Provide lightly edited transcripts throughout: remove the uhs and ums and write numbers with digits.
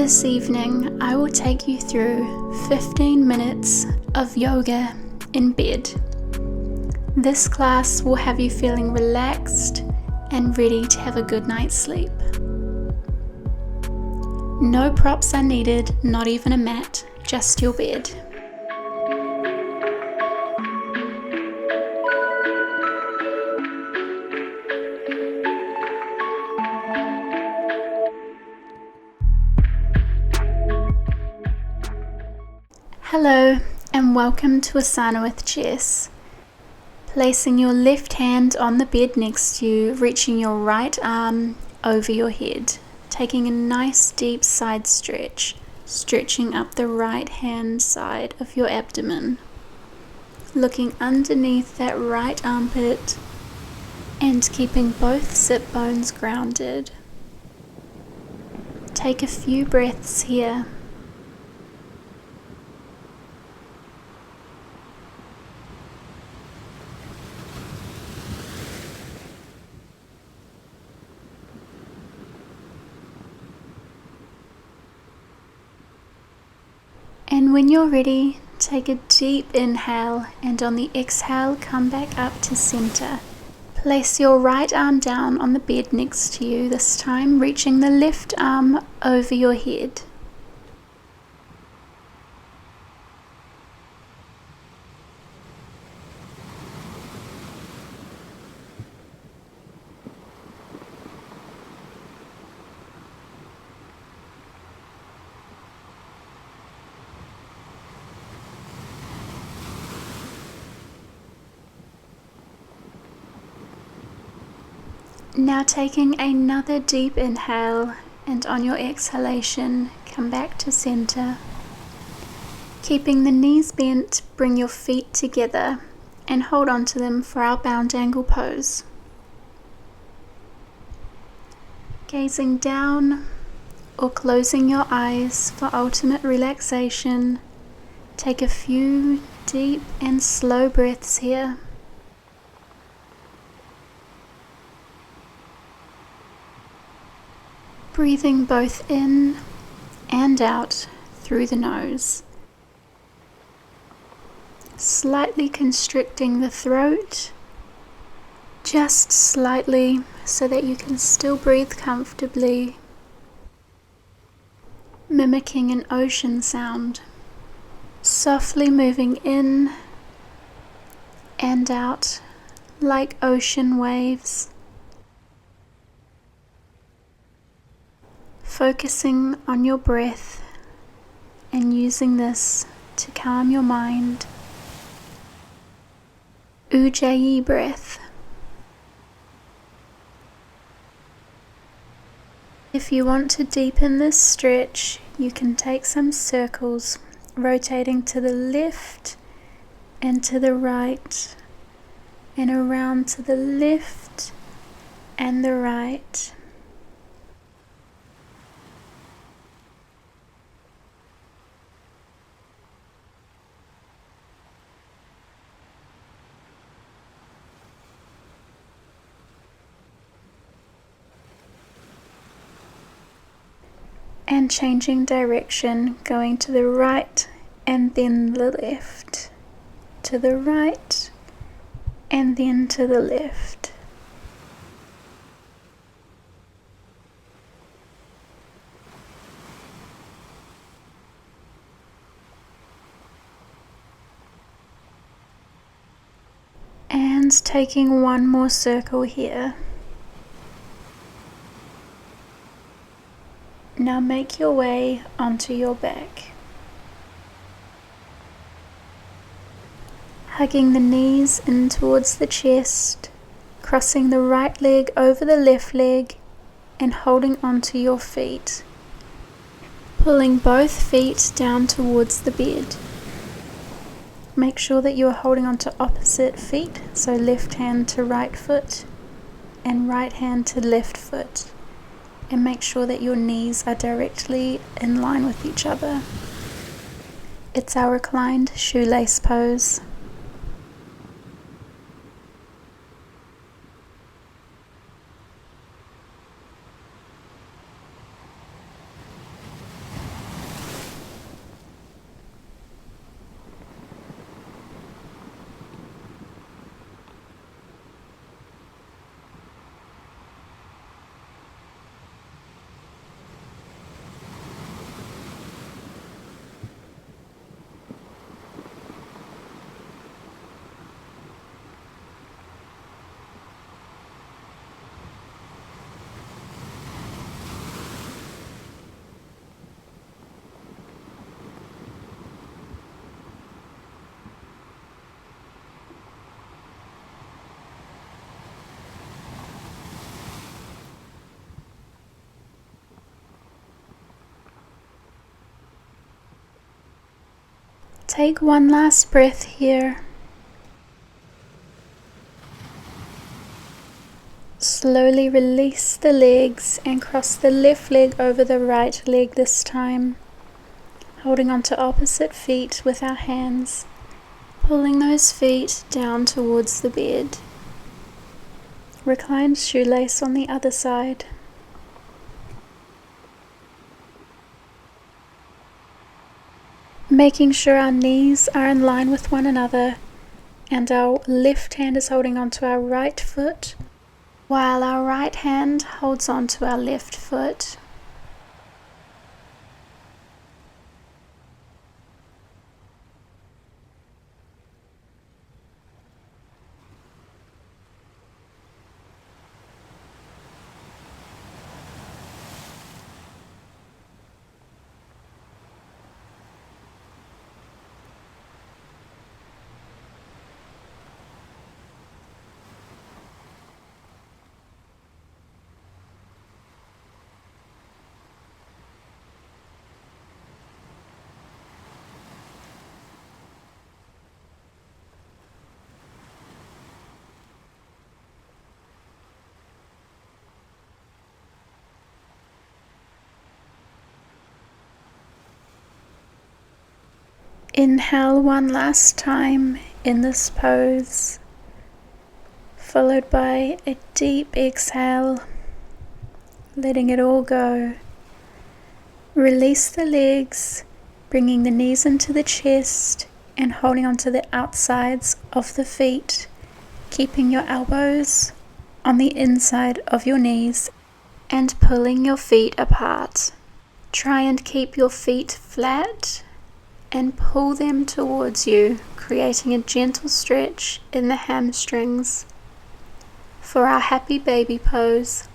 This evening, I will take you through 15 minutes of yoga in bed. This class will have you feeling relaxed and ready to have a good night's sleep. No props are needed, not even a mat, just your bed. Hello and welcome to Asana with Jess. Placing your left hand on the bed next to you, reaching your right arm over your head, taking a nice deep side stretch, stretching up the right hand side of your abdomen, looking underneath that right armpit and keeping both sit bones grounded. Take a few breaths here. And when you're ready, take a deep inhale, and on the exhale, come back up to center. Place your right arm down on the bed next to you, this time reaching the left arm over your head. Now taking another deep inhale, and on your exhalation, come back to center. Keeping the knees bent, bring your feet together and hold on to them for our bound angle pose. Gazing down or closing your eyes for ultimate relaxation, take a few deep and slow breaths here. Breathing both in and out through the nose. Slightly constricting the throat, just slightly, so that you can still breathe comfortably. Mimicking an ocean sound, softly moving in and out like ocean waves. Focusing on your breath and using this to calm your mind. Ujjayi breath. If you want to deepen this stretch, you can take some circles, rotating to the left and to the right, and around to the left and the right. And changing direction, going to the right and then the left, to the right and then to the left. And taking one more circle here. Now make your way onto your back. Hugging the knees in towards the chest, crossing the right leg over the left leg and holding onto your feet. Pulling both feet down towards the bed. Make sure that you are holding onto opposite feet, so left hand to right foot and right hand to left foot. And make sure that your knees are directly in line with each other. It's our reclined shoelace pose. Take one last breath here. Slowly release the legs and cross the left leg over the right leg this time, holding on to opposite feet with our hands, pulling those feet down towards the bed. Reclined shoelace on the other side. Making sure our knees are in line with one another and our left hand is holding onto our right foot while our right hand holds onto our left foot. Inhale one last time in this pose, followed by a deep exhale, letting it all go. Release the legs, bringing the knees into the chest and holding onto the outsides of the feet, keeping your elbows on the inside of your knees and pulling your feet apart. Try and keep your feet flat and pull them towards you, creating a gentle stretch in the hamstrings for our happy baby pose.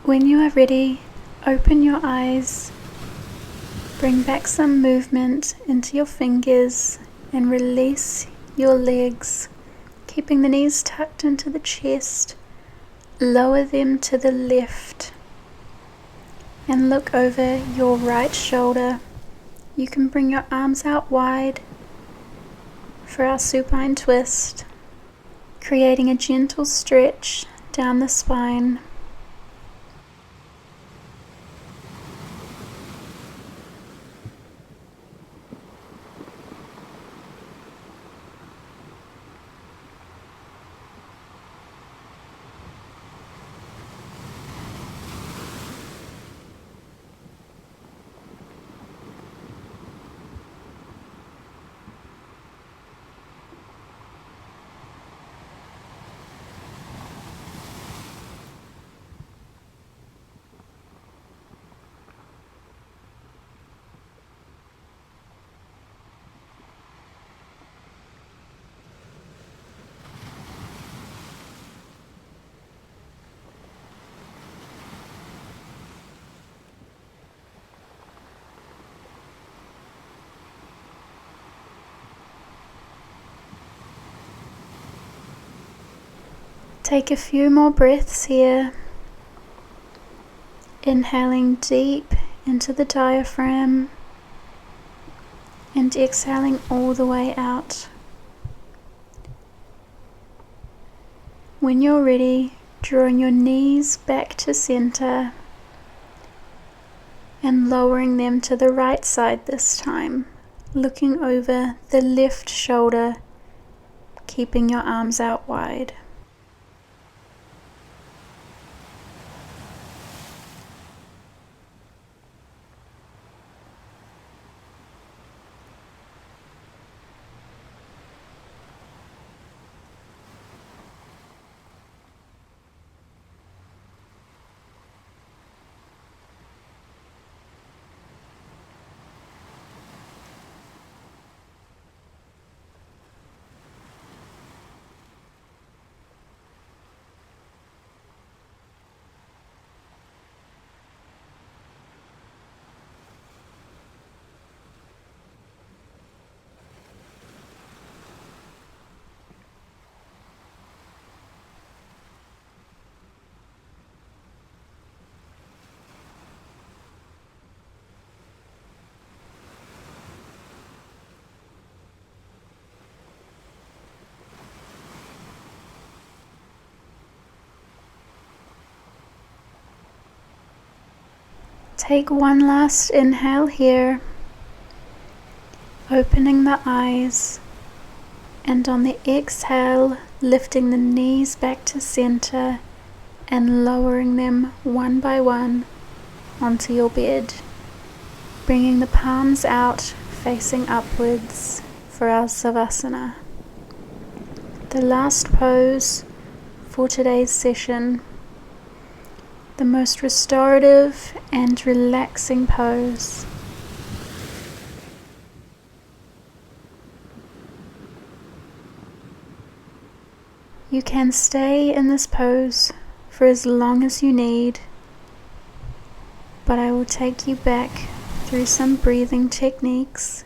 When you are ready, open your eyes, bring back some movement into your fingers and release your legs, keeping the knees tucked into the chest. Lower them to the left and look over your right shoulder. You can bring your arms out wide for our supine twist, creating a gentle stretch down the spine. Take a few more breaths here, inhaling deep into the diaphragm and exhaling all the way out. When you're ready, drawing your knees back to center and lowering them to the right side this time, looking over the left shoulder, keeping your arms out wide. Take one last inhale here, opening the eyes, and on the exhale, lifting the knees back to center and lowering them one by one onto your bed, bringing the palms out, facing upwards for our Savasana. The last pose for today's session, the most restorative and relaxing pose. You can stay in this pose for as long as you need, but I will take you back through some breathing techniques,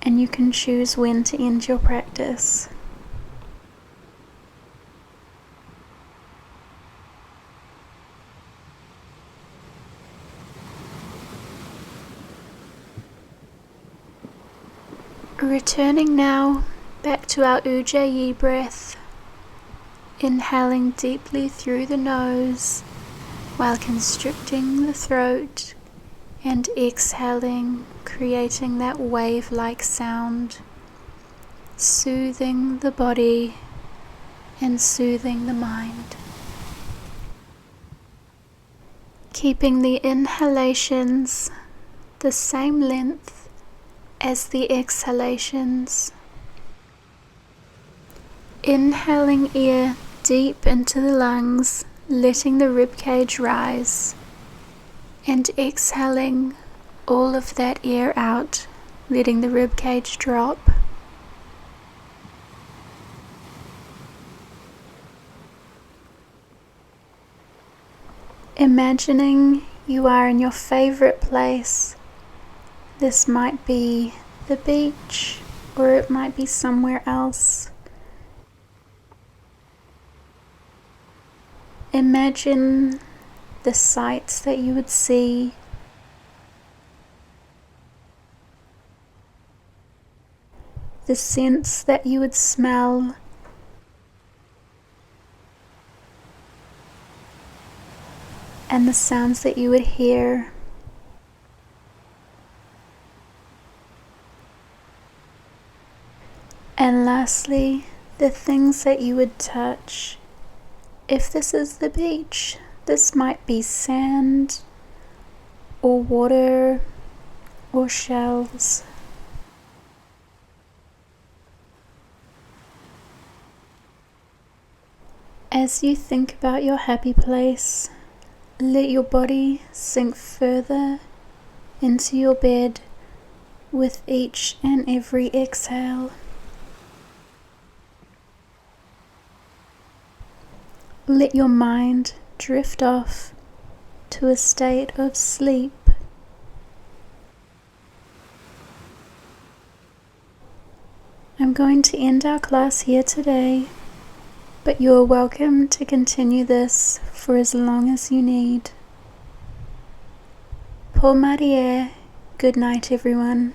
and you can choose when to end your practice. Returning now back to our Ujjayi breath, inhaling deeply through the nose while constricting the throat, and exhaling, creating that wave-like sound, soothing the body and soothing the mind. Keeping the inhalations the same length as the exhalations. Inhaling air deep into the lungs, letting the ribcage rise, and exhaling all of that air out, letting the ribcage drop. Imagining you are in your favorite place. This might be the beach, or it might be somewhere else. Imagine the sights that you would see, the scents that you would smell, and the sounds that you would hear. And lastly, the things that you would touch. If this is the beach, this might be sand, or water, or shells. As you think about your happy place, let your body sink further into your bed with each and every exhale. Let your mind drift off to a state of sleep. I'm going to end our class here today, but you are welcome to continue this for as long as you need. Por Marie, good night everyone.